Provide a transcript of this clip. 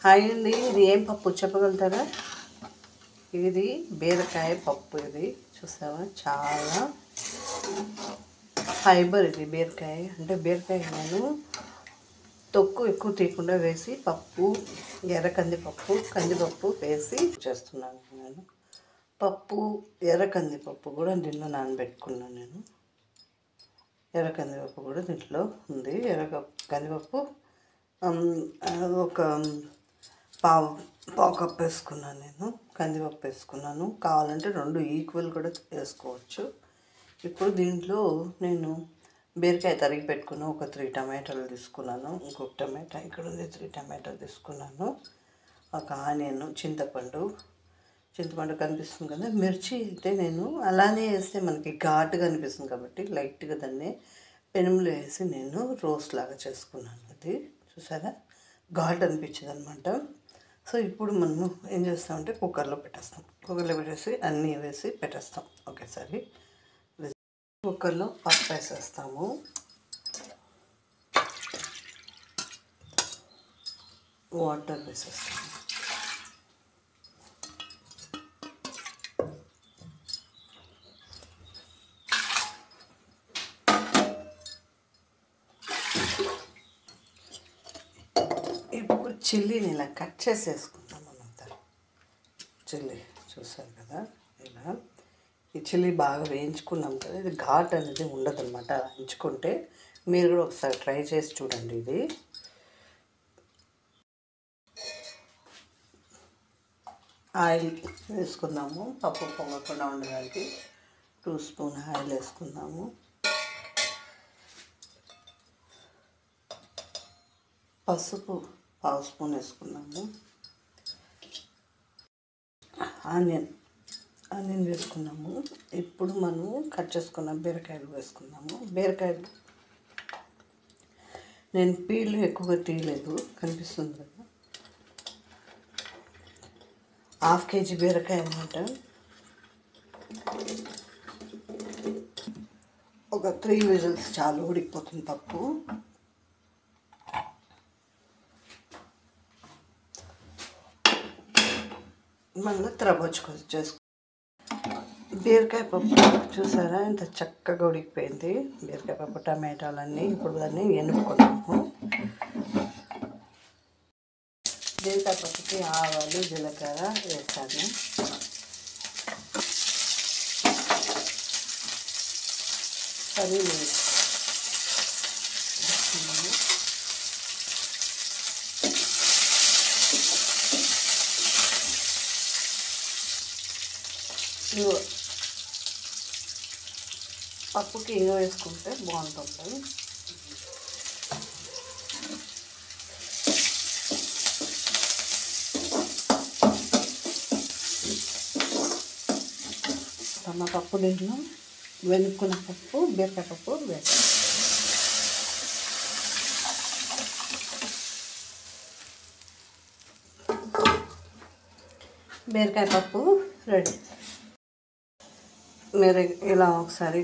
Hi అండి, ఇది ఏం పప్పు చెప్పగలుగుతారా? ఇది బీరకాయ పప్పు. ఇది చూసావా, చాలా ఫైబర్. ఇది బీరకాయ అంటే బీరకాయ నేను తొక్కు ఎక్కువ తీయకుండా వేసి పప్పు, ఎర్ర కందిపప్పు వేసి చేస్తున్నాను. నేను పప్పు, ఎర్ర కందిపప్పు కూడా దీంట్లో నానబెట్టుకున్నాను. నేను ఎర్ర కందిపప్పు కూడా దీంట్లో ఉంది. కందిపప్పు ఒక పావు కప్పు వేసుకున్నాను. నేను కందిపప్పు వేసుకున్నాను. కావాలంటే 2 ఈక్వల్ కూడా వేసుకోవచ్చు. ఇప్పుడు దీంట్లో నేను బీరకాయ తరిగి పెట్టుకున్న ఒక 3 టమాటాలు తీసుకున్నాను. ఇంకొక టమాటా ఇక్కడ ఉంది, 3 టమాటాలు తీసుకున్నాను. ఒక ఆనియన్, చింతపండు కనిపిస్తుంది కదా. మిర్చి అయితే నేను అలానే వేస్తే మనకి ఘాటుగా అనిపిస్తుంది కాబట్టి లైట్గా దాన్ని పెనంలో వేసి నేను రోస్ట్ లాగా చేసుకున్నాను. అది చూసారా, ఘాటు అనిపించింది అనమాట. సో ఇప్పుడు మనము ఏం చేస్తామంటే కుక్కర్లో పెట్టేసి అన్నీ వేసి పెట్టేస్తాం ఒకేసారి. కుక్కర్లో పప్పు వేసేస్తాము. వాటర్ వేసేస్తాము. ఇప్పుడు చిల్లీని ఇలా కట్ చేసి వేసుకుంటాం మనంతా. చిల్లీ చూసారు కదా, ఇలా ఈ చిల్లీ బాగా వేయించుకున్నాం కదా. ఇది ఘాట్ అనేది ఉండదు అనమాట. అలా వేయించుకుంటే మీరు కూడా ఒకసారి ట్రై చేసి చూడండి. ఇది ఆయిల్ వేసుకుందాము. పప్పు పొంగకుండా ఉండడానికి 2 స్పూన్ ఆయిల్ వేసుకుందాము. పసుపు 1/2 స్పూన్ వేసుకున్నాము. ఆనియన్ వేసుకున్నాము. ఇప్పుడు మనము కట్ చేసుకున్న బీరకాయలు వేసుకున్నాము. బీరకాయలు నేను పీళ్ళు ఎక్కువగా తీయలేదు, కనిపిస్తుంది కదా. 1/2 కేజీ బీరకాయ అన్నమాట. ఒక 3 విజిల్స్ చాలు, ఉడికిపోతుంది పప్పు. మళ్ళీ చేసుకో. బీరకాయ పప్పు చూసారా, ఇంత చక్కగా ఉడికిపోయింది. బీరకాయ పప్పు, టమాటాలన్నీ ఇప్పుడు దాన్ని ఎనుపుకున్నాము. బీరకాయ పప్పుకి ఆవాలు, జీలకర్ర వేస్తాను. కరివేపాకు పప్పుకి ఇంగ వేసుకుంటే బాగుంటుంది. మా పప్పు దీంట్లో వెనుక్కున్న పప్పు, బీరకాయ పప్పు వేస్తాం. బీరకాయ పప్పు రెడీ. మీరు ఇలా ఒకసారి